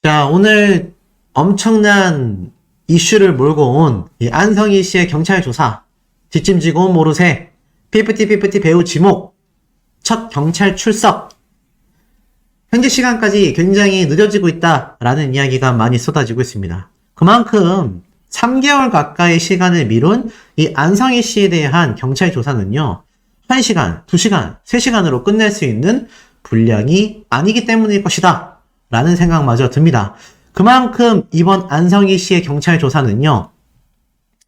자, 오늘 엄청난 이슈를 몰고 온 이 안성희 씨의 경찰 조사, 뒷짐지고 온 모르쇠, 피프티 배우 지목, 첫 경찰 출석. 현재 시간까지 굉장히 늦어지고 있다라는 이야기가 많이 쏟아지고 있습니다. 그만큼 3개월 가까이 시간을 미룬 이 안성희 씨에 대한 경찰 조사는요, 1시간, 2시간, 3시간으로 끝낼 수 있는 분량이 아니기 때문일 것이다 라는 생각마저 듭니다. 그만큼 이번 안성희 씨의 경찰 조사는요,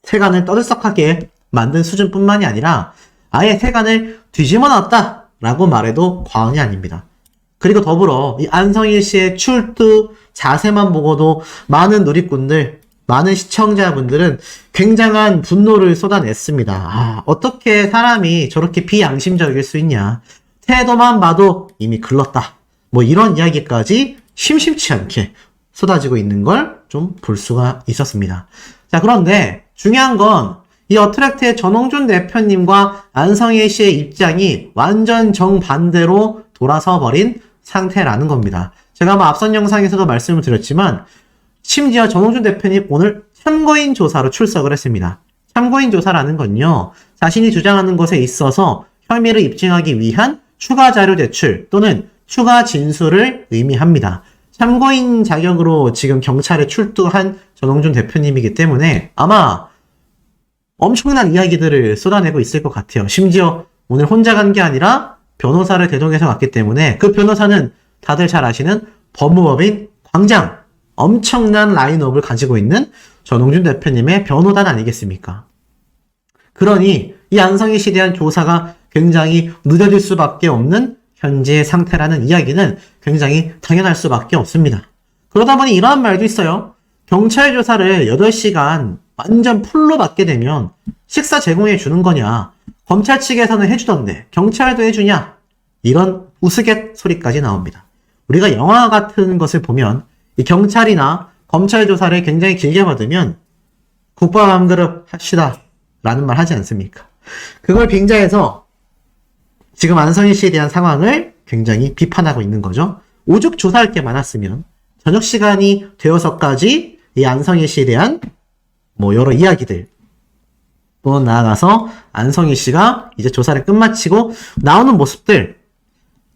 세간을 떠들썩하게 만든 수준뿐만이 아니라 아예 세간을 뒤집어 놨다 라고 말해도 과언이 아닙니다. 그리고 더불어 이 안성희 씨의 출두 자세만 보고도 많은 누리꾼들, 많은 시청자분들은 굉장한 분노를 쏟아냈습니다. 어떻게 사람이 저렇게 비양심적일 수 있냐. 태도만 봐도 이미 글렀다. 뭐 이런 이야기까지 심심치 않게 쏟아지고 있는 걸 좀 볼 수가 있었습니다. 자, 그런데 중요한 건 이 어트랙트의 전홍준 대표님과 안성희 씨의 입장이 완전 정반대로 돌아서 버린 상태라는 겁니다. 제가 앞선 영상에서도 말씀을 드렸지만 심지어 전홍준 대표님 오늘 참고인 조사로 출석을 했습니다. 참고인 조사라는 건요, 자신이 주장하는 것에 있어서 혐의를 입증하기 위한 추가 자료 제출 또는 추가 진술을 의미합니다. 참고인 자격으로 지금 경찰에 출두한 전홍준 대표님이기 때문에 아마 엄청난 이야기들을 쏟아내고 있을 것 같아요. 심지어 오늘 혼자 간 게 아니라 변호사를 대동해서 갔기 때문에 그 변호사는 다들 잘 아시는 법무법인 광장, 엄청난 라인업을 가지고 있는 전홍준 대표님의 변호단 아니겠습니까? 그러니 이 안성희 씨에 대한 조사가 굉장히 늦어질 수밖에 없는 현재의 상태라는 이야기는 굉장히 당연할 수밖에 없습니다. 그러다 보니 이러한 말도 있어요. 경찰 조사를 8시간 완전 풀로 받게 되면 식사 제공해 주는 거냐, 검찰 측에서는 해주던데 경찰도 해주냐, 이런 우스갯 소리까지 나옵니다. 우리가 영화 같은 것을 보면 이 경찰이나 검찰 조사를 굉장히 길게 받으면 국밥 한 그릇 합시다 라는 말 하지 않습니까? 그걸 빙자해서 지금 안성희 씨에 대한 상황을 굉장히 비판하고 있는 거죠. 오죽 조사할 게 많았으면 저녁 시간이 되어서까지 이 안성희 씨에 대한 여러 이야기들, 또 나아가서 안성희 씨가 이제 조사를 끝마치고 나오는 모습들,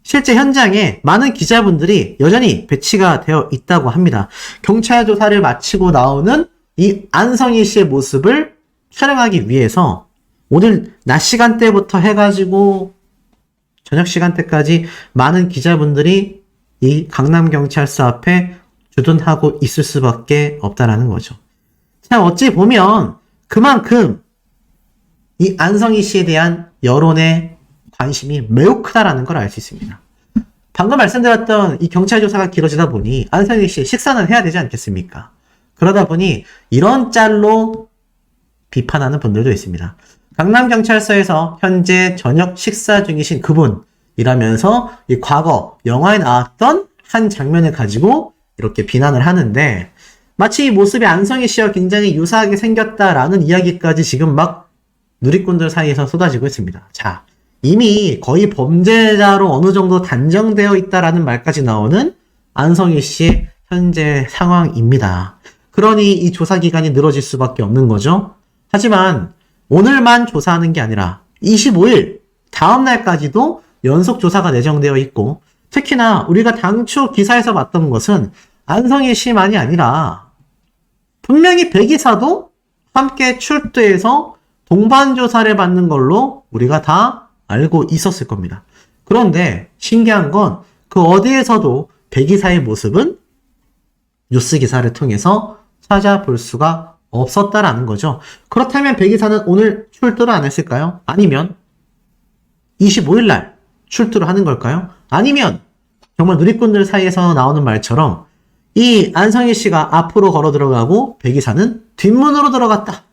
실제 현장에 많은 기자분들이 여전히 배치가 되어 있다고 합니다. 경찰 조사를 마치고 나오는 이 안성희 씨의 모습을 촬영하기 위해서 오늘 낮 시간대부터 해가지고 저녁 시간대까지 많은 기자분들이 이 강남경찰서 앞에 주둔하고 있을 수밖에 없다라는 거죠. 자, 어찌 보면 그만큼 이 안성희 씨에 대한 여론의 관심이 매우 크다라는 걸 알 수 있습니다. 방금 말씀드렸던 이 경찰 조사가 길어지다 보니 안성희 씨 식사는 해야 되지 않겠습니까? 그러다 보니 이런 짤로 비판하는 분들도 있습니다. 강남경찰서에서 현재 저녁 식사 중이신 그분이라면서 이 과거 영화에 나왔던 한 장면을 가지고 이렇게 비난을 하는데, 마치 이 모습이 안성희 씨와 굉장히 유사하게 생겼다라는 이야기까지 지금 막 누리꾼들 사이에서 쏟아지고 있습니다. 자, 이미 거의 범죄자로 어느 정도 단정되어 있다라는 말까지 나오는 안성희 씨의 현재 상황입니다. 그러니 이 조사 기간이 늘어질 수밖에 없는 거죠. 하지만 오늘만 조사하는 게 아니라 25일 다음 날까지도 연속 조사가 예정되어 있고, 특히나 우리가 당초 기사에서 봤던 것은 안성희 씨만이 아니라 분명히 배기사도 함께 출두해서 동반 조사를 받는 걸로 우리가 다 알고 있었을 겁니다. 그런데 신기한 건 그 어디에서도 배기사의 모습은 뉴스 기사를 통해서 찾아볼 수가 없었다라는 거죠. 그렇다면 배기사는 오늘 출두를 안 했을까요? 아니면 25일 날 출두를 하는 걸까요? 아니면 정말 누리꾼들 사이에서 나오는 말처럼 이 안성희 씨가 앞으로 걸어 들어가고 배기사는 뒷문으로 들어갔다,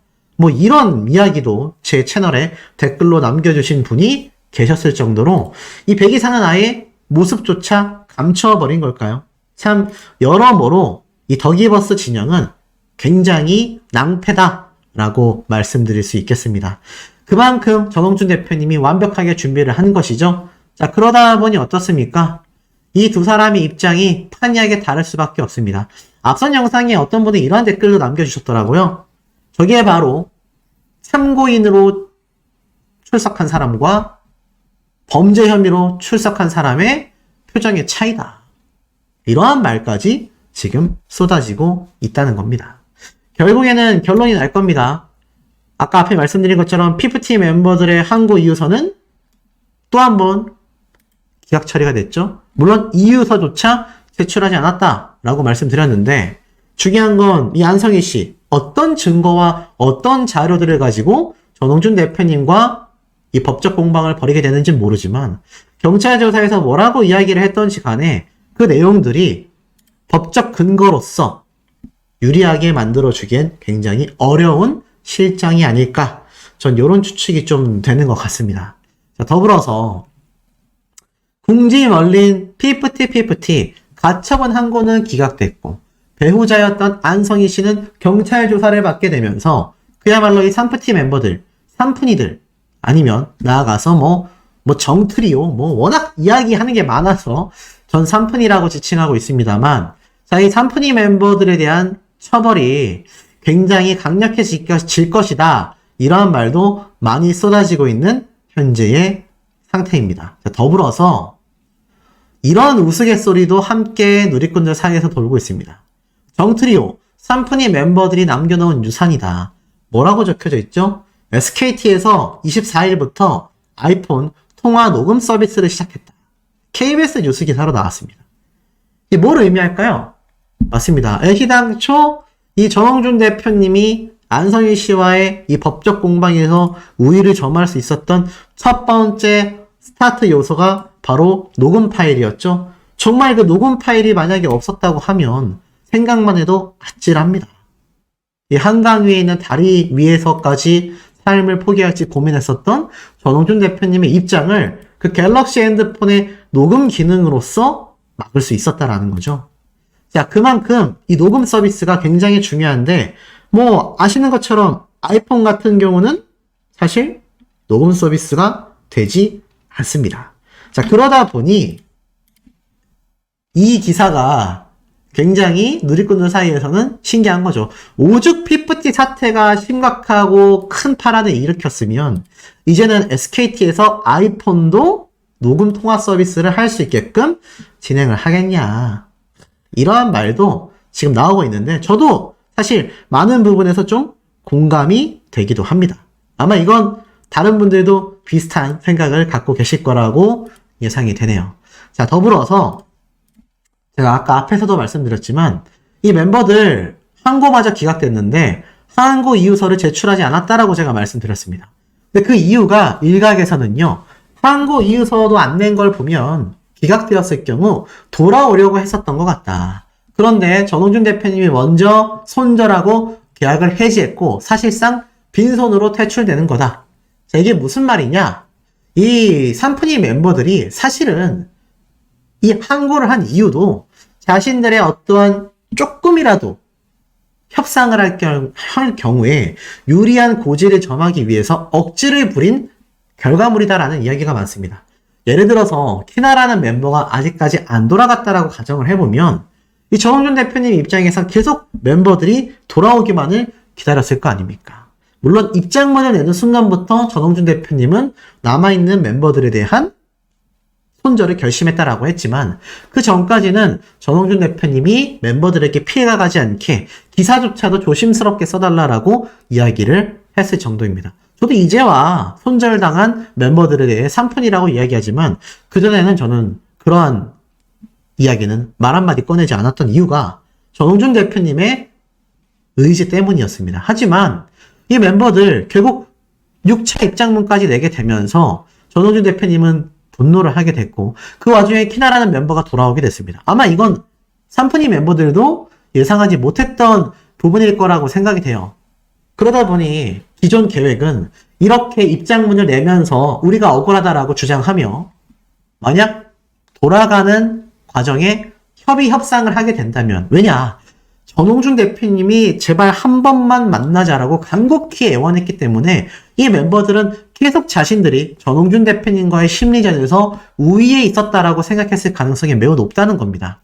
이런 이야기도 제 채널에 댓글로 남겨주신 분이 계셨을 정도로 이 배기사는 아예 모습조차 감춰버린 걸까요? 참 여러모로 이 더기버스 진영은 굉장히 낭패다라고 말씀드릴 수 있겠습니다. 그만큼 전홍준 대표님이 완벽하게 준비를 한 것이죠. 자, 그러다 보니 어떻습니까? 이 두 사람의 입장이 판이하게 다를 수밖에 없습니다. 앞선 영상에 어떤 분이 이러한 댓글도 남겨주셨더라고요. 저게 바로 참고인으로 출석한 사람과 범죄 혐의로 출석한 사람의 표정의 차이다. 이러한 말까지 지금 쏟아지고 있다는 겁니다. 결국에는 결론이 날 겁니다. 아까 앞에 말씀드린 것처럼 피프티 멤버들의 항고 이유서는 또 한 번 기각 처리가 됐죠. 물론 이유서조차 제출하지 않았다라고 말씀드렸는데 중요한 건 이 안성희 씨 어떤 증거와 어떤 자료들을 가지고 전홍준 대표님과 이 법적 공방을 벌이게 되는지 모르지만 경찰 조사에서 뭐라고 이야기를 했던지 간에 그 내용들이 법적 근거로서 유리하게 만들어주기엔 굉장히 어려운 실정이 아닐까. 전 이런 추측이 좀 되는 것 같습니다. 자, 더불어서 궁지 멀린 피프티 가처분 항고는 기각됐고 배후자였던 안성희 씨는 경찰 조사를 받게 되면서 그야말로 이 산프티 멤버들, 산푼이들 아니면 나아가서 뭐 정트리오 워낙 이야기하는 게 많아서 전 산푼이라고 지칭하고 있습니다만 자, 이 산푼이 멤버들에 대한 처벌이 굉장히 강력해질 것이다. 이러한 말도 많이 쏟아지고 있는 현재의 상태입니다. 자, 더불어서 이런 우스갯소리도 함께 누리꾼들 사이에서 돌고 있습니다. 정트리오, 산푼이 멤버들이 남겨놓은 유산이다. 뭐라고 적혀져 있죠? SKT에서 24일부터 아이폰 통화 녹음 서비스를 시작했다. KBS 뉴스 기사로 나왔습니다. 이게 뭘 의미할까요? 맞습니다. 애시당초 이 전홍준 대표님이 안성희 씨와의 이 법적 공방에서 우위를 점할 수 있었던 첫 번째 스타트 요소가 바로 녹음 파일이었죠. 정말 그 녹음 파일이 만약에 없었다고 하면 생각만 해도 아찔합니다. 이 한강 위에 있는 다리 위에서까지 삶을 포기할지 고민했었던 전홍준 대표님의 입장을 그 갤럭시 핸드폰의 녹음 기능으로서 막을 수 있었다라는 거죠. 자, 그만큼 이 녹음 서비스가 굉장히 중요한데 뭐 아시는 것처럼 아이폰 같은 경우는 사실 녹음 서비스가 되지 않습니다. 자, 그러다 보니 이 기사가 굉장히 누리꾼들 사이에서는 신기한 거죠. 오죽 피프티 사태가 심각하고 큰 파란을 일으켰으면 이제는 SKT에서 아이폰도 녹음 통화 서비스를 할 수 있게끔 진행을 하겠냐. 이러한 말도 지금 나오고 있는데 저도 사실 많은 부분에서 좀 공감이 되기도 합니다. 아마 이건 다른 분들도 비슷한 생각을 갖고 계실 거라고 예상이 되네요. 자, 더불어서 제가 아까 앞에서도 말씀드렸지만 이 멤버들 항고마저 기각됐는데 항고 이유서를 제출하지 않았다라고 제가 말씀드렸습니다. 근데 그 이유가 일각에서는요. 항고 이유서도 안 낸 걸 보면 기각되었을 경우 돌아오려고 했었던 것 같다. 그런데 전홍준 대표님이 먼저 손절하고 계약을 해지했고 사실상 빈손으로 퇴출되는 거다. 자, 이게 무슨 말이냐? 이 산푼이 멤버들이 사실은 이 항고를 한 이유도 자신들의 어떠한 조금이라도 협상을 할 경우에 유리한 고지를 점하기 위해서 억지를 부린 결과물이다라는 이야기가 많습니다. 예를 들어서 키나라는 멤버가 아직까지 안 돌아갔다라고 가정을 해보면 이 전홍준 대표님 입장에서 계속 멤버들이 돌아오기만을 기다렸을 거 아닙니까? 물론 입장문을 내는 순간부터 전홍준 대표님은 남아있는 멤버들에 대한 손절을 결심했다라고 했지만 그 전까지는 전홍준 대표님이 멤버들에게 피해가 가지 않게 기사조차도 조심스럽게 써달라라고 이야기를 했을 정도입니다. 저도 이제와 손절당한 멤버들에 대해 산푼이라고 이야기하지만 그전에는 저는 그러한 이야기는 말 한마디 꺼내지 않았던 이유가 전홍준 대표님의 의지 때문이었습니다. 하지만 이 멤버들 결국 6차 입장문까지 내게 되면서 전홍준 대표님은 분노를 하게 됐고 그 와중에 키나라는 멤버가 돌아오게 됐습니다. 아마 이건 산푼이 멤버들도 예상하지 못했던 부분일 거라고 생각이 돼요. 그러다 보니 기존 계획은 이렇게 입장문을 내면서 우리가 억울하다라고 주장하며 만약 돌아가는 과정에 협의 협상을 하게 된다면 왜냐? 전홍준 대표님이 제발 한 번만 만나자라고 간곡히 애원했기 때문에 이 멤버들은 계속 자신들이 전홍준 대표님과의 심리전에서 우위에 있었다라고 생각했을 가능성이 매우 높다는 겁니다.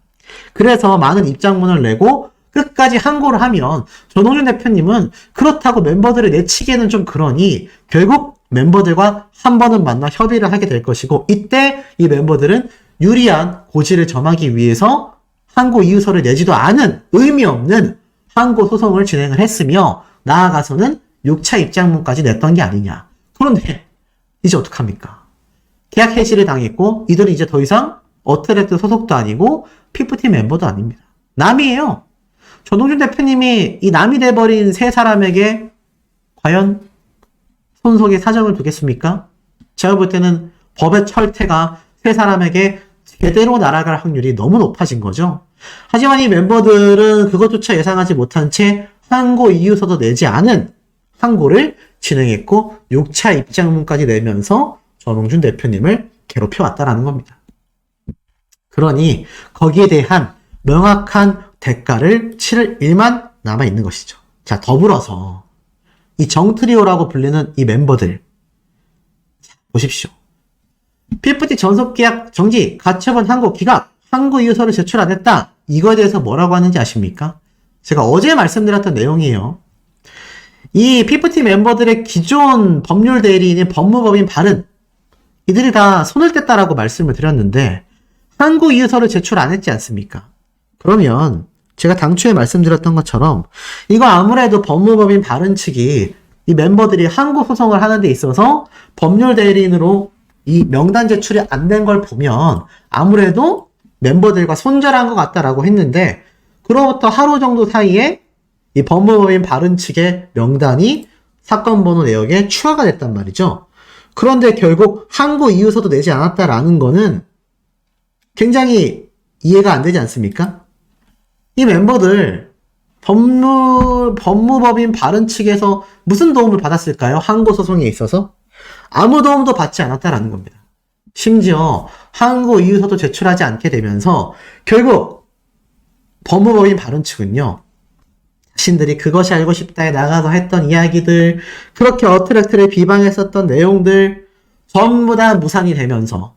그래서 많은 입장문을 내고 끝까지 항고를 하면 전홍준 대표님은 그렇다고 멤버들을 내치기에는 좀 그러니 결국 멤버들과 한 번은 만나 협의를 하게 될 것이고, 이때 이 멤버들은 유리한 고지를 점하기 위해서 항고 이유서를 내지도 않은 의미 없는 항고 소송을 진행을 했으며, 나아가서는 6차 입장문까지 냈던 게 아니냐. 그런데 이제 어떡합니까? 계약 해지를 당했고 이들은 이제 더 이상 어트랙트 소속도 아니고 피프티 멤버도 아닙니다. 남이에요. 전홍준 대표님이 이 남이 돼버린 세 사람에게 과연 손속에 사정을 두겠습니까? 제가 볼 때는 법의 철퇴가 세 사람에게 제대로 날아갈 확률이 너무 높아진 거죠. 하지만 이 멤버들은 그것조차 예상하지 못한 채 항고 이유서도 내지 않은 항고를 진행했고 6차 입장문까지 내면서 전홍준 대표님을 괴롭혀왔다라는 겁니다. 그러니 거기에 대한 명확한 대가를 치를 일만 남아있는 것이죠. 자, 더불어서 이 정트리오라고 불리는 이 멤버들, 자, 보십시오. PFT 전속계약 정지, 가처분 항고 기각, 항고 이유서를 제출 안 했다. 이거에 대해서 뭐라고 하는지 아십니까? 제가 어제 말씀드렸던 내용이에요. 이 PFT 멤버들의 기존 법률 대리인인 법무법인 발은 이들이 다 손을 뗐다라고 말씀을 드렸는데 항고 이유서를 제출 안 했지 않습니까? 그러면 제가 당초에 말씀드렸던 것처럼 이거 아무래도 법무법인 발은 측이 이 멤버들이 항고 소송을 하는 데 있어서 법률 대리인으로 이 명단 제출이 안 된 걸 보면 아무래도 멤버들과 손절한 것 같다라고 했는데, 그로부터 하루 정도 사이에 이 법무법인 발은 측의 명단이 사건 번호 내역에 추가가 됐단 말이죠. 그런데 결국 항고 이유서도 내지 않았다라는 거는 굉장히 이해가 안 되지 않습니까? 이 멤버들 법무법인 발은 측에서 무슨 도움을 받았을까요? 항고 소송에 있어서 아무 도움도 받지 않았다라는 겁니다. 심지어 항고 이유서도 제출하지 않게 되면서 결국 법무법인 발은 측은요, 자신들이 그것이 알고 싶다에 나가서 했던 이야기들, 그렇게 어트랙트를 비방했었던 내용들 전부 다 무산이 되면서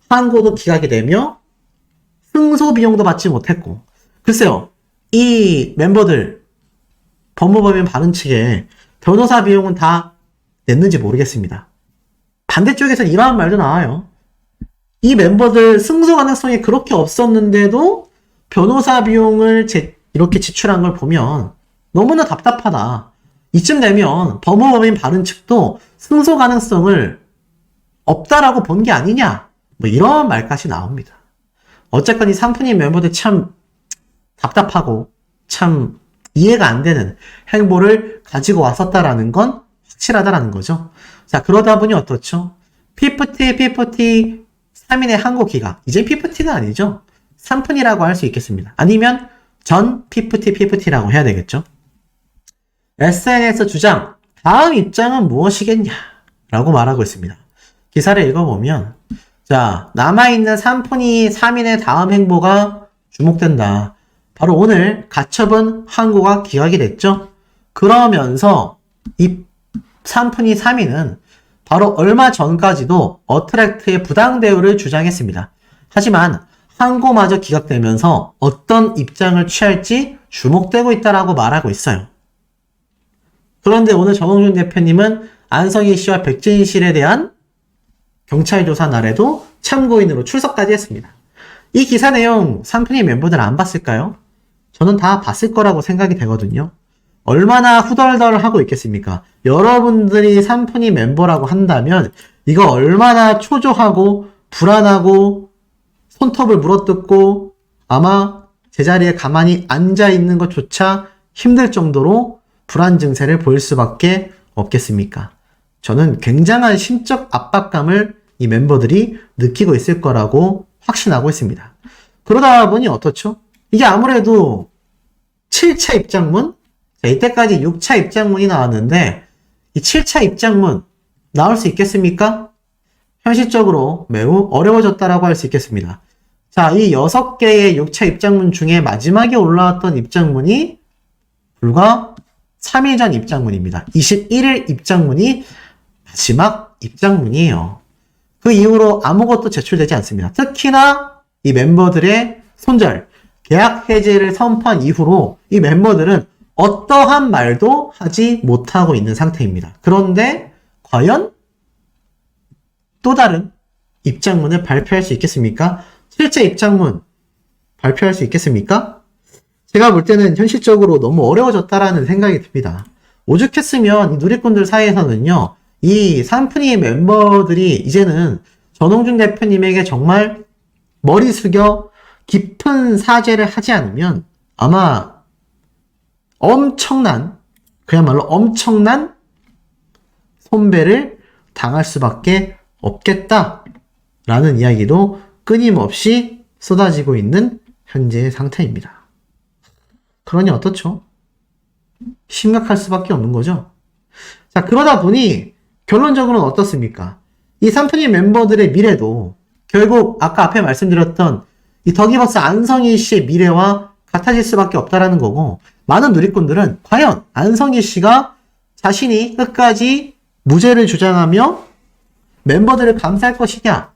항고도 기각이 되며 승소 비용도 받지 못했고, 글쎄요, 이 멤버들 법무법인 발은 측에 변호사 비용은 다 냈는지 모르겠습니다. 반대쪽에서는 이러한 말도 나와요. 이 멤버들 승소 가능성이 그렇게 없었는데도 변호사 비용을 이렇게 지출한 걸 보면 너무나 답답하다. 이쯤 되면 법무법인 발은 측도 승소 가능성을 없다라고 본 게 아니냐, 뭐 이런 말까지 나옵니다. 어쨌건 이 상프님 멤버들 참 답답하고 참 이해가 안 되는 행보를 가지고 왔었다라는 건 확실하다라는 거죠. 자, 그러다 보니 어떻죠? PFT 3인의 항고 기각. 이제 PFT가 아니죠. 상푼이라고 할 수 있겠습니다. 아니면 전 PFT라고 해야 되겠죠. SNS 주장, 다음 입장은 무엇이겠냐? 라고 말하고 있습니다. 기사를 읽어보면, 자, 남아있는 상푼이 3인의 다음 행보가 주목된다. 바로 오늘 가처분 항고가 기각이 됐죠. 그러면서 이 상푼이 3인은 바로 얼마 전까지도 어트랙트의 부당 대우를 주장했습니다. 하지만 항고마저 기각되면서 어떤 입장을 취할지 주목되고 있다라고 말하고 있어요. 그런데 오늘 전홍준 대표님은 안성희 씨와 백진희 씨에 대한 경찰 조사 날에도 참고인으로 출석까지 했습니다. 이 기사 내용 상푼이 멤버들 안 봤을까요? 저는 다 봤을 거라고 생각이 되거든요. 얼마나 후덜덜하고 있겠습니까? 여러분들이 상푼이 멤버라고 한다면 이거 얼마나 초조하고 불안하고 손톱을 물어뜯고 아마 제자리에 가만히 앉아있는 것조차 힘들 정도로 불안 증세를 보일 수밖에 없겠습니까? 저는 굉장한 심적 압박감을 이 멤버들이 느끼고 있을 거라고 확신하고 있습니다. 그러다 보니 어떻죠? 이게 아무래도 7차 입장문? 자, 이때까지 6차 입장문이 나왔는데 이 7차 입장문 나올 수 있겠습니까? 현실적으로 매우 어려워졌다라고 할 수 있겠습니다. 자, 이 6개의 6차 입장문 중에 마지막에 올라왔던 입장문이 불과 3일 전 입장문입니다. 21일 입장문이 마지막 입장문이에요. 그 이후로 아무것도 제출되지 않습니다. 특히나 이 멤버들의 손절, 계약 해지를 선포한 이후로 이 멤버들은 어떠한 말도 하지 못하고 있는 상태입니다. 그런데 과연 또 다른 입장문을 발표할 수 있겠습니까? 실제 입장문 발표할 수 있겠습니까? 제가 볼 때는 현실적으로 너무 어려워졌다라는 생각이 듭니다. 오죽했으면 이 누리꾼들 사이에서는요, 이 산프니 멤버들이 이제는 전홍준 대표님에게 정말 머리 숙여 깊은 사죄를 하지 않으면 아마 그야말로 엄청난 손배를 당할 수밖에 없겠다라는 이야기도 끊임없이 쏟아지고 있는 현재의 상태입니다. 그러니 어떻죠? 심각할 수밖에 없는 거죠. 자, 그러다 보니 결론적으로는 어떻습니까? 이 산프니 멤버들의 미래도 결국 아까 앞에 말씀드렸던 이 더기버스 안성희 씨의 미래와 같아질 수밖에 없다라는 거고, 많은 누리꾼들은 과연 안성희 씨가 자신이 끝까지 무죄를 주장하며 멤버들을 감쌀 것이냐,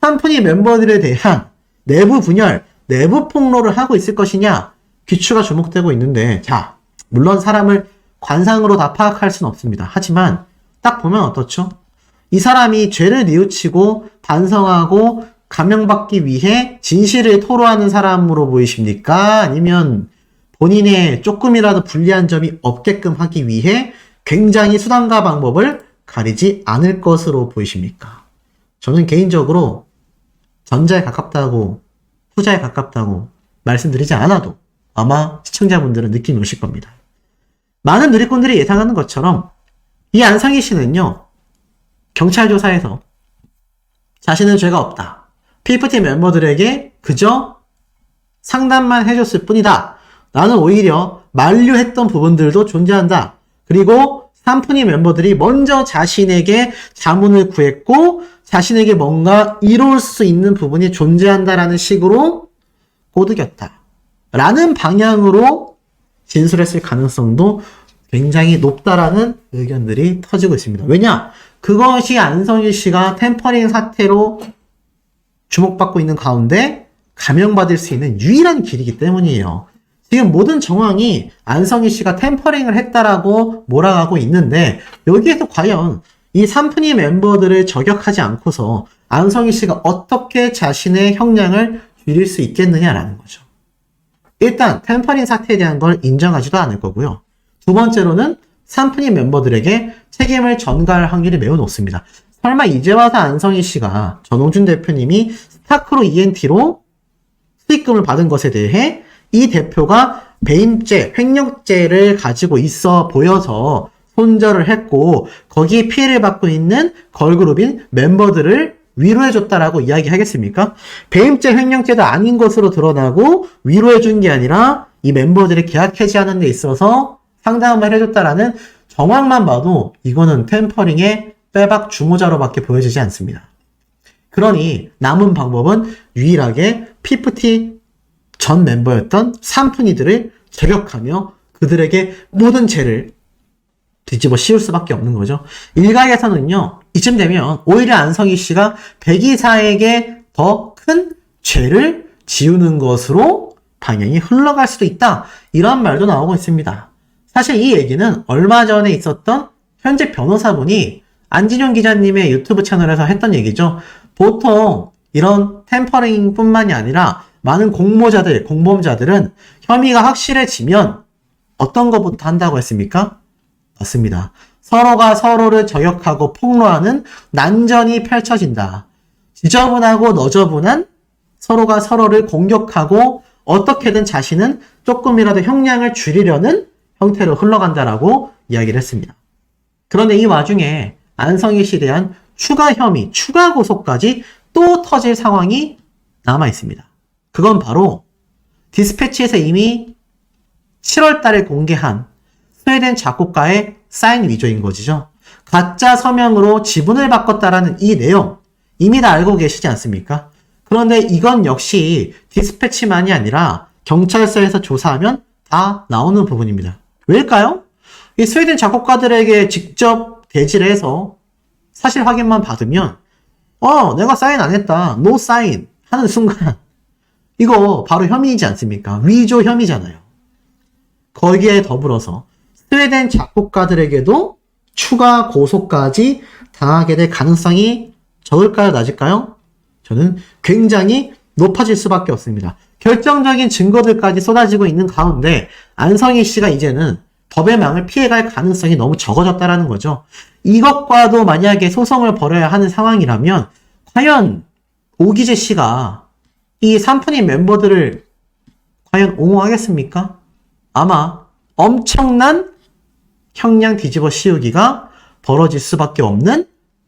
산프니 멤버들에 대한 내부 분열, 내부 폭로를 하고 있을 것이냐, 귀추가 주목되고 있는데, 자, 물론 사람을 관상으로 다 파악할 수는 없습니다. 하지만 딱 보면 어떻죠? 이 사람이 죄를 뉘우치고 반성하고 감형받기 위해 진실을 토로하는 사람으로 보이십니까? 아니면 본인의 조금이라도 불리한 점이 없게끔 하기 위해 굉장히 수단과 방법을 가리지 않을 것으로 보이십니까? 저는 개인적으로 전자에 가깝다고, 후자에 가깝다고 말씀드리지 않아도 아마 시청자분들은 느낌이 오실 겁니다. 많은 누리꾼들이 예상하는 것처럼 이 안성희 씨는요, 경찰 조사에서 자신은 죄가 없다, PFT 멤버들에게 그저 상담만 해줬을 뿐이다, 나는 오히려 만류했던 부분들도 존재한다, 그리고 산프니 멤버들이 먼저 자신에게 자문을 구했고 자신에게 뭔가 이룰 수 있는 부분이 존재한다라는 식으로 꼬드겼다 라는 방향으로 진술했을 가능성도 굉장히 높다라는 의견들이 터지고 있습니다. 왜냐? 그것이 안성희 씨가 템퍼링 사태로 주목받고 있는 가운데 감형받을 수 있는 유일한 길이기 때문이에요. 지금 모든 정황이 안성희 씨가 템퍼링을 했다라고 몰아가고 있는데, 여기에서 과연 이 산프니 멤버들을 저격하지 않고서 안성희 씨가 어떻게 자신의 형량을 줄일 수 있겠느냐라는 거죠. 일단 템퍼링 사태에 대한 걸 인정하지도 않을 거고요. 두 번째로는 산프니 멤버들에게 책임을 전가할 확률이 매우 높습니다. 설마 이제 와서 안성희 씨가 전홍준 대표님이 스타크로 ENT로 수익금을 받은 것에 대해 이 대표가 배임죄, 횡령죄를 가지고 있어 보여서 손절을 했고 거기에 피해를 받고 있는 걸그룹인 멤버들을 위로해줬다라고 이야기하겠습니까? 배임죄, 횡령죄도 아닌 것으로 드러나고 위로해준 게 아니라 이 멤버들이 계약 해지하는 데 있어서 상담을 해줬다라는 정황만 봐도 이거는 템퍼링의 빼박 주모자로밖에 보여지지 않습니다. 그러니 남은 방법은 유일하게 피프티 전 멤버였던 산프니들을 저격하며 그들에게 모든 죄를 뒤집어 씌울 수밖에 없는 거죠. 일각에서는요, 이쯤 되면 오히려 안성희 씨가 백이사에게 더 큰 죄를 지우는 것으로 방향이 흘러갈 수도 있다, 이런 말도 나오고 있습니다. 사실 이 얘기는 얼마 전에 있었던 현재 변호사분이 안진용 기자님의 유튜브 채널에서 했던 얘기죠. 보통 이런 템퍼링 뿐만이 아니라 많은 공모자들, 공범자들은 혐의가 확실해지면 어떤 것부터 한다고 했습니까? 맞습니다. 서로가 서로를 저격하고 폭로하는 난전이 펼쳐진다. 지저분하고 너저분한 서로가 서로를 공격하고 어떻게든 자신은 조금이라도 형량을 줄이려는 형태로 흘러간다라고 이야기를 했습니다. 그런데 이 와중에 안성희 씨에 대한 추가 혐의, 추가 고소까지 또 터질 상황이 남아 있습니다. 그건 바로 디스패치에서 이미 7월 달에 공개한 스웨덴 작곡가의 사인 위조인 것이죠. 가짜 서명으로 지분을 바꿨다라는 이 내용 이미 다 알고 계시지 않습니까? 그런데 이건 역시 디스패치만이 아니라 경찰서에서 조사하면 다 나오는 부분입니다. 왜일까요? 이 스웨덴 작곡가들에게 직접 대지를 해서 사실 확인만 받으면 내가 사인 안 했다. no sign 하는 순간 이거 바로 혐의이지 않습니까? 위조 혐의잖아요. 거기에 더불어서 스웨덴 작곡가들에게도 추가 고소까지 당하게 될 가능성이 적을까요? 낮을까요? 저는 굉장히 높아질 수밖에 없습니다. 결정적인 증거들까지 쏟아지고 있는 가운데 안성희 씨가 이제는 법의 망을 피해갈 가능성이 너무 적어졌다라는 거죠. 이것과도 만약에 소송을 벌여야 하는 상황이라면 과연 오기재 씨가 이 삼푼이 멤버들을 과연 옹호하겠습니까? 아마 엄청난 형량 뒤집어 씌우기가 벌어질 수밖에 없는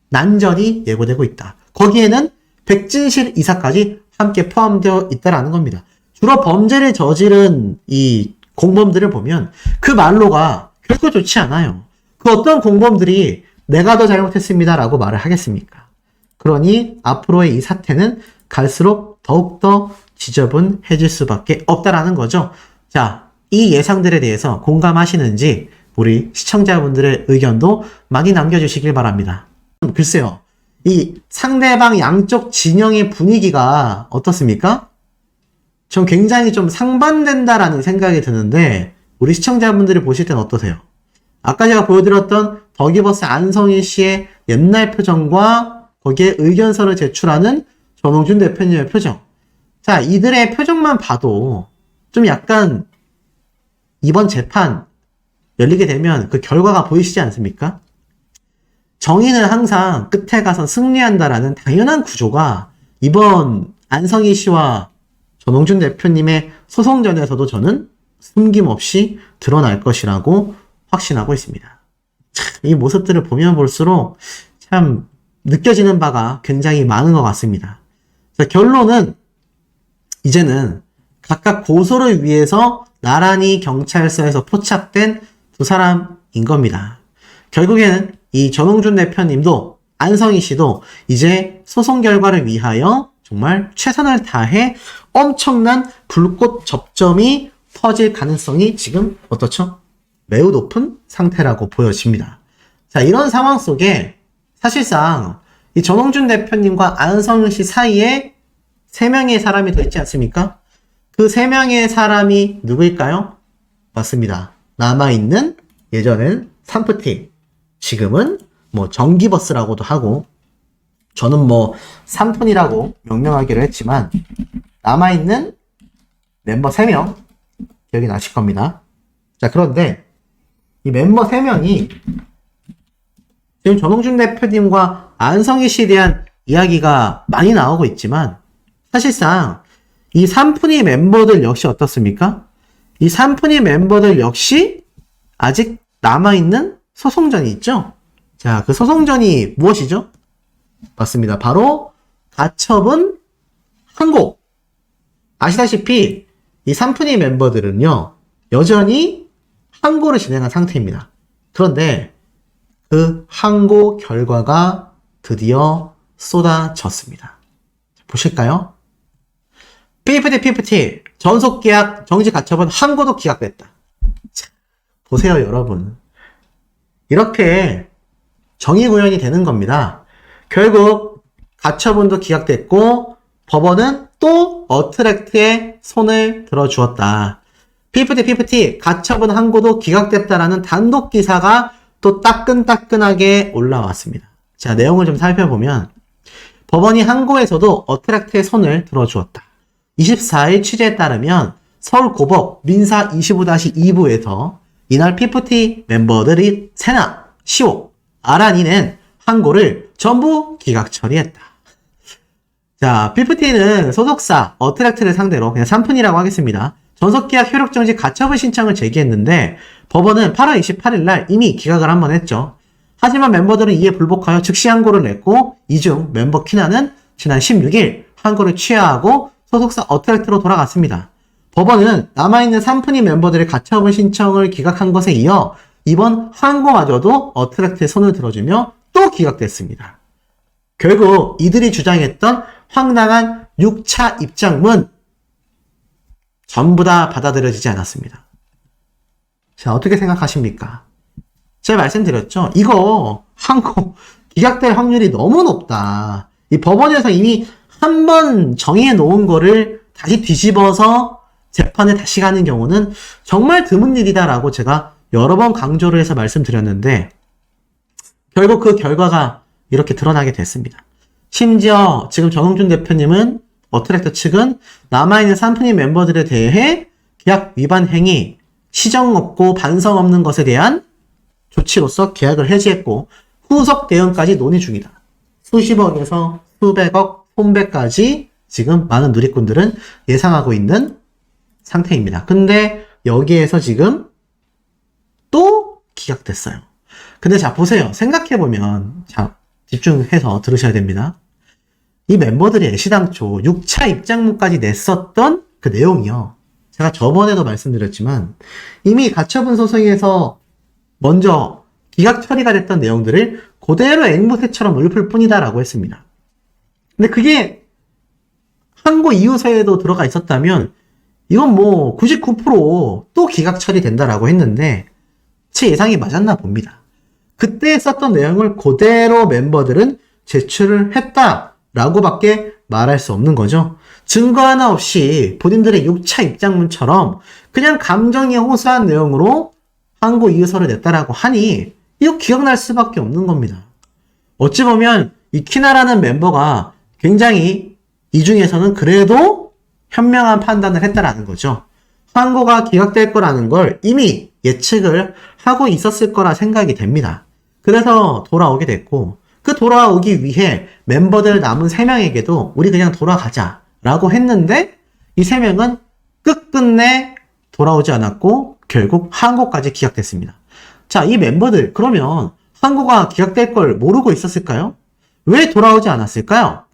난전이 예고되고 있다. 거기에는 백진실 이사까지 함께 포함되어 있다라는 겁니다. 주로 범죄를 저지른 이 공범들을 보면 그 말로가 결코 좋지 않아요. 그 어떤 공범들이 내가 더 잘못했습니다라고 말을 하겠습니까? 그러니 앞으로의 이 사태는 갈수록 더욱더 지저분해질 수밖에 없다라는 거죠. 자, 이 예상들에 대해서 공감하시는지 우리 시청자분들의 의견도 많이 남겨주시길 바랍니다. 글쎄요, 이 상대방 양쪽 진영의 분위기가 어떻습니까? 전 굉장히 좀 상반된다라는 생각이 드는데 우리 시청자분들이 보실 땐 어떠세요? 아까 제가 보여드렸던 더기버스 안성희 씨의 옛날 표정과 거기에 의견서를 제출하는 전홍준 대표님의 표정. 자, 이들의 표정만 봐도 좀 약간 이번 재판 열리게 되면 그 결과가 보이시지 않습니까? 정의는 항상 끝에 가서 승리한다라는 당연한 구조가 이번 안성희 씨와 전홍준 대표님의 소송전에서도 저는 숨김없이 드러날 것이라고 확신하고 있습니다. 참, 이 모습들을 보면 볼수록 참 느껴지는 바가 굉장히 많은 것 같습니다. 결론은 이제는 각각 고소를 위해서 나란히 경찰서에서 포착된 두 사람인 겁니다. 결국에는 이 전홍준 대표님도 안성희 씨도 이제 소송 결과를 위하여 정말 최선을 다해 엄청난 불꽃 접점이 터질 가능성이 지금 어떻죠? 매우 높은 상태라고 보여집니다. 자, 이런 상황 속에 사실상 이 전홍준 대표님과 안성희 씨 사이에 3명의 사람이 더 있지 않습니까? 그 3명의 사람이 누구일까요? 맞습니다. 남아있는 예전엔 삼프팀, 지금은 뭐 정기버스라고도 하고 저는 뭐 삼푼이라고 명명하기로 했지만 남아있는 멤버 3명 기억이 나실 겁니다. 자, 그런데 이 멤버 3명이 지금 전홍준 대표님과 안성희 씨에 대한 이야기가 많이 나오고 있지만 사실상 이 삼푼이 멤버들 역시 어떻습니까? 이 삼푼이 멤버들 역시 아직 남아있는 소송전이 있죠? 자, 그 소송전이 무엇이죠? 맞습니다. 바로 가처분 항고. 아시다시피 이 삼푼이 멤버들은요, 여전히 항고를 진행한 상태입니다. 그런데 그 항고 결과가 드디어 쏟아졌습니다. 보실까요? 피프티 전속계약 정지 가처분 항고도 기각됐다. 자, 보세요, 여러분. 이렇게 정의 구현이 되는 겁니다. 결국 가처분도 기각됐고 법원은 또 어트랙트에 손을 들어주었다. 피프티 가처분 항고도 기각됐다라는 단독 기사가 또 따끈따끈하게 올라왔습니다. 자, 내용을 좀 살펴보면 법원이 항고에서도 어트랙트에 손을 들어주었다. 24일 취재에 따르면 서울고법 민사 25-2부에서 이날 피프티 멤버들이 세나, 시오, 아란이 낸 항고를 전부 기각 처리했다. 자, 피프티는 소속사 어트랙트를 상대로 그냥 삼푼이라고 하겠습니다. 전속계약 효력정지 가처분 신청을 제기했는데 법원은 8월 28일 날 이미 기각을 한번 했죠. 하지만 멤버들은 이에 불복하여 즉시 항고를 냈고 이 중 멤버 키나는 지난 16일 항고를 취하하고 소속사 어트랙트로 돌아갔습니다. 법원은 남아있는 삼푼이 멤버들의 가처분 신청을 기각한 것에 이어 이번 항고마저도 어트랙트에 손을 들어주며 또 기각됐습니다. 결국 이들이 주장했던 황당한 6차 입장문 전부 다 받아들여지지 않았습니다. 자, 어떻게 생각하십니까? 제가 말씀드렸죠? 이거 항고 기각될 확률이 너무 높다. 이 법원에서 이미 한 번 정해 놓은 거를 다시 뒤집어서 재판에 다시 가는 경우는 정말 드문 일이다라고 제가 여러 번 강조를 해서 말씀드렸는데 결국 그 결과가 이렇게 드러나게 됐습니다. 심지어 지금 정용준 대표님은 어트랙터 측은 남아있는 산프님 멤버들에 대해 계약 위반 행위, 시정 없고 반성 없는 것에 대한 조치로서 계약을 해지했고 후속 대응까지 논의 중이다. 수십억에서 수백억, 손배까지 지금 많은 누리꾼들은 예상하고 있는 상태입니다. 근데 여기에서 지금 또 기각됐어요. 근데 자 보세요. 생각해보면 자 집중해서 들으셔야 됩니다. 이 멤버들이 애시당초 6차 입장문까지 냈었던 그 내용이요. 제가 저번에도 말씀드렸지만 이미 가처분 소송에서 먼저 기각 처리가 됐던 내용들을 그대로 앵무새처럼 읊을 뿐이다라고 했습니다. 근데 그게 항고 이유서에도 들어가 있었다면 이건 뭐 99% 또 기각 처리된다라고 했는데 제 예상이 맞았나 봅니다. 그때 썼던 내용을 그대로 멤버들은 제출을 했다라고밖에 말할 수 없는 거죠. 증거 하나 없이 본인들의 6차 입장문처럼 그냥 감정에 호소한 내용으로 항고 이유서를 냈다라고 하니 이거 기억날 수밖에 없는 겁니다. 어찌 보면 이 키나라는 멤버가 굉장히 이 중에서는 그래도 현명한 판단을 했다라는 거죠. 항고가 기각될 거라는 걸 이미 예측을 하고 있었을 거라 생각이 됩니다. 그래서 돌아오게 됐고 그 돌아오기 위해 멤버들 남은 3명에게도 우리 그냥 돌아가자 라고 했는데 이 3명은 끝끝내 돌아오지 않았고 결국 항고까지 기각됐습니다. 자, 이 멤버들 그러면 항고가 기각될 걸 모르고 있었을까요? 왜 돌아오지 않았을까요?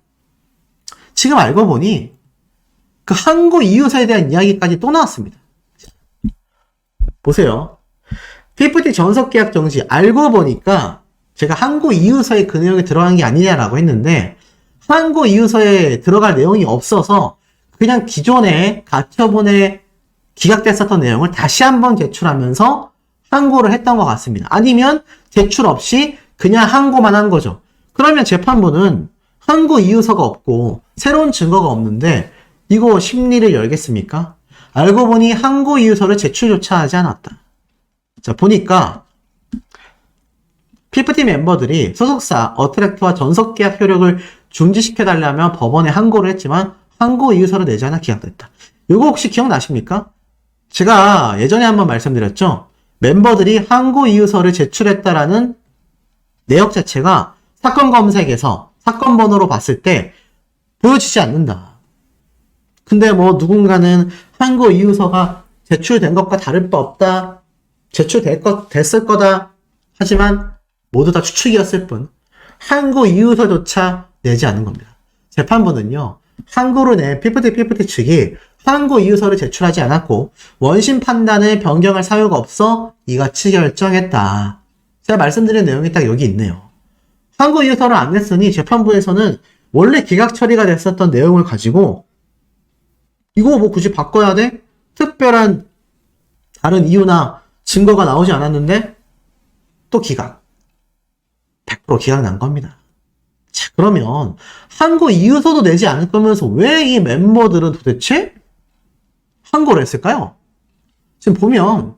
지금 알고 보니 그 항고 이유서에 대한 이야기까지 또 나왔습니다. 보세요. PFT 전속 계약 정지 알고 보니까 제가 항고 이유서에 그 내용이 들어간 게 아니냐라고 했는데 항고 이유서에 들어갈 내용이 없어서 그냥 기존에 가처분에 기각됐었던 내용을 다시 한번 제출하면서 항고를 했던 것 같습니다. 아니면 제출 없이 그냥 항고만 한 거죠. 그러면 재판부는 항고 이유서가 없고 새로운 증거가 없는데 이거 심리를 열겠습니까? 알고 보니 항고 이유서를 제출조차 하지 않았다. 자, 보니까 PFT 멤버들이 소속사 어트랙트와 전속계약 효력을 중지시켜달라며 법원에 항고를 했지만 항고 이유서를 내지 않아 기각됐다. 이거 혹시 기억나십니까? 제가 예전에 한번 말씀드렸죠. 멤버들이 항고 이유서를 제출했다라는 내역 자체가 사건 검색에서 사건 번호로 봤을 때 보여지지 않는다. 근데 뭐 누군가는 항고 이유서가 제출된 것과 다를 바 없다. 됐을 거다. 하지만 모두 다 추측이었을 뿐 항고 이유서조차 내지 않은 겁니다. 재판부는요. 항고를 낸 PFT 측이 항고 이유서를 제출하지 않았고 원심 판단을 변경할 사유가 없어 이같이 결정했다. 제가 말씀드린 내용이 딱 여기 있네요. 항고 이유서를 안 냈으니 재판부에서는 원래 기각 처리가 됐었던 내용을 가지고 이거 뭐 굳이 바꿔야 돼? 특별한 다른 이유나 증거가 나오지 않았는데 또 기각. 100% 기각 난 겁니다. 자, 그러면 항고 이유서도 내지 않을 거면서 왜 이 멤버들은 도대체 항고를 했을까요? 지금 보면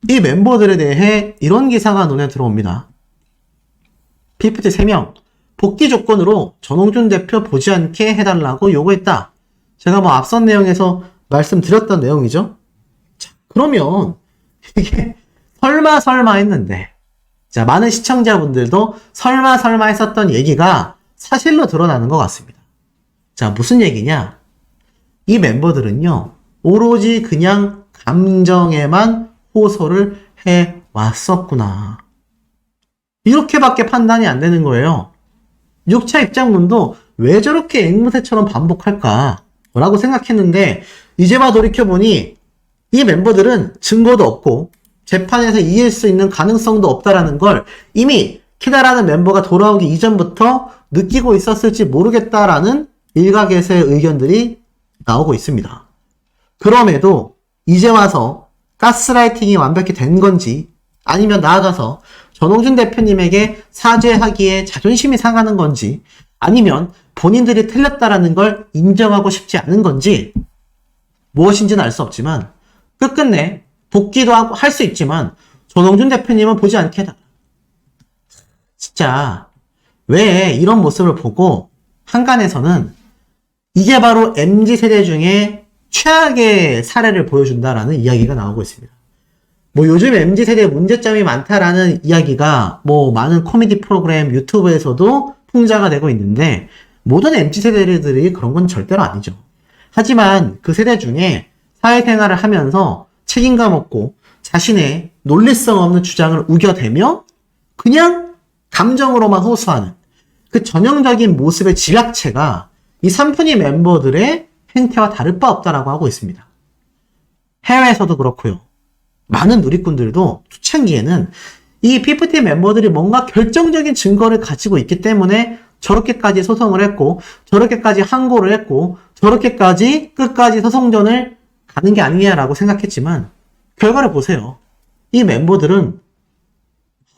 이 멤버들에 대해 이런 기사가 눈에 들어옵니다. PFT 3명 복귀 조건으로 전홍준 대표 보지 않게 해달라고 요구했다. 제가 뭐 앞선 내용에서 말씀드렸던 내용이죠. 자, 그러면 이게 설마 했는데 자, 많은 시청자분들도 설마 했었던 얘기가 사실로 드러나는 것 같습니다. 자, 무슨 얘기냐? 이 멤버들은요, 오로지 그냥 감정에만 호소를 해 왔었구나. 이렇게밖에 판단이 안 되는 거예요. 6차 입장문도 왜 저렇게 앵무새처럼 반복할까? 라고 생각했는데, 이제 와 돌이켜보니, 이 멤버들은 증거도 없고, 재판에서 이길 수 있는 가능성도 없다라는 걸 이미 키다라는 멤버가 돌아오기 이전부터 느끼고 있었을지 모르겠다라는 일각에서의 의견들이 나오고 있습니다. 그럼에도 이제 와서 가스라이팅이 완벽히 된 건지 아니면 나아가서 전홍준 대표님에게 사죄하기에 자존심이 상하는 건지 아니면 본인들이 틀렸다라는 걸 인정하고 싶지 않은 건지 무엇인지는 알 수 없지만 끝끝내 복귀도 할 수 있지만 전홍준 대표님은 보지 않겠다. 진짜 왜 이런 모습을 보고 한간에서는 이게 바로 MZ세대 중에 최악의 사례를 보여준다라는 이야기가 나오고 있습니다. 뭐 요즘 MZ세대 문제점이 많다라는 이야기가 뭐 많은 코미디 프로그램 유튜브에서도 풍자가 되고 있는데 모든 MZ세대들이 그런 건 절대로 아니죠. 하지만 그 세대 중에 사회생활을 하면서 책임감 없고 자신의 논리성 없는 주장을 우겨대며 그냥 감정으로만 호소하는 그 전형적인 모습의 집약체가 이 삼푼이 멤버들의 행태와 다를 바 없다라고 하고 있습니다. 해외에서도 그렇고요. 많은 누리꾼들도 초창기에는 이 피프티 멤버들이 뭔가 결정적인 증거를 가지고 있기 때문에 저렇게까지 소송을 했고 저렇게까지 항고를 했고 저렇게까지 끝까지 소송전을 가는 게 아니냐라고 생각했지만 결과를 보세요. 이 멤버들은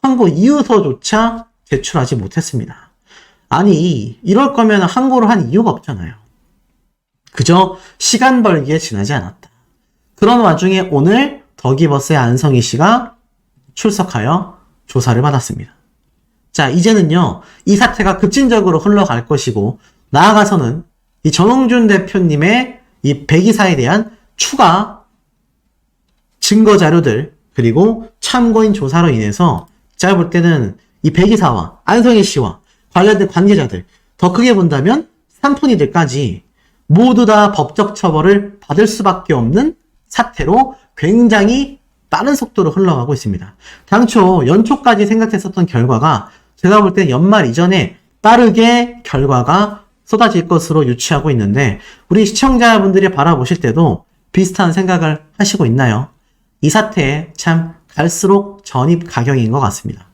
항고 이유서조차 제출하지 못했습니다. 아니 이럴 거면 항고를 한 이유가 없잖아요. 그저 시간 벌기에 지나지 않았다. 그런 와중에 오늘 더기버스의 안성희 씨가 출석하여 조사를 받았습니다. 자, 이제는요, 이 사태가 급진적으로 흘러갈 것이고, 나아가서는 이 전홍준 대표님의 이 배기사에 대한 추가 증거 자료들, 그리고 참고인 조사로 인해서 제가 볼 때는 이 배기사와 안성희 씨와 관련된 관계자들, 더 크게 본다면 삼푼이들까지 모두 다 법적 처벌을 받을 수밖에 없는 사태로 굉장히 빠른 속도로 흘러가고 있습니다. 당초 연초까지 생각했었던 결과가 제가 볼 때 연말 이전에 빠르게 결과가 쏟아질 것으로 유추하고 있는데 우리 시청자분들이 바라보실 때도 비슷한 생각을 하시고 있나요? 이 사태 참 갈수록 전입 가경인 것 같습니다.